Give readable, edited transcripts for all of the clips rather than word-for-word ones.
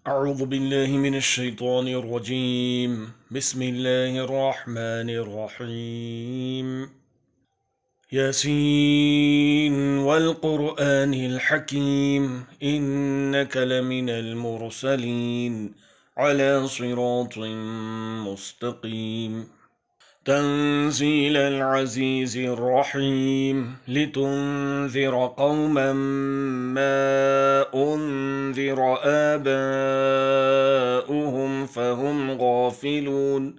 أعوذ بالله من الشيطان الرجيم. بسم الله الرحمن الرحيم. ياسين والقرآن الحكيم إنك لمن المرسلين على صراط مستقيم. تنزيل العزيز الرحيم لتنذر قوما ما أنذر آباؤهم فهم غافلون.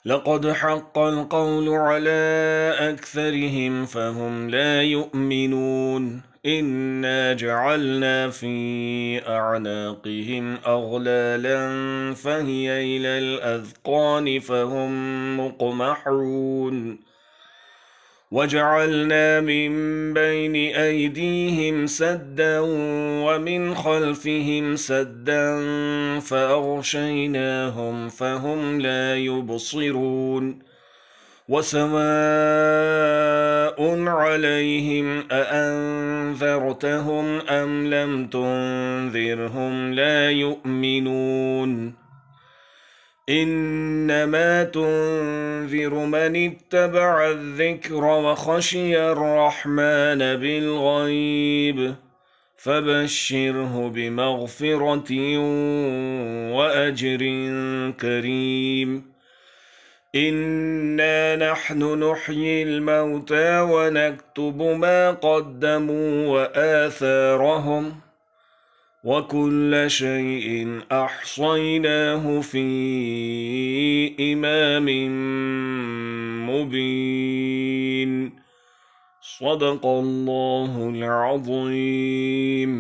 لقد حق القول على أكثرهم فهم لا يؤمنون. إنا جعلنا في أعناقهم أغلالا فهي إلى الأذقان فهم مقمحون. وجعلنا من بين أيديهم سدا ومن خلفهم سدا فأغشيناهم فهم لا يبصرون. وسواء عليهم أأنذرتهم أم لم تنذرهم لا يؤمنون. إنما تنذر من اتبع الذكر وخشي الرحمن بالغيب فبشره بمغفرة وأجر كريم. إنا نحن نحيي الموتى ونكتب ما قدموا وآثارهم وكل شيء أحصيناه في إمام مبين. صدق الله العظيم.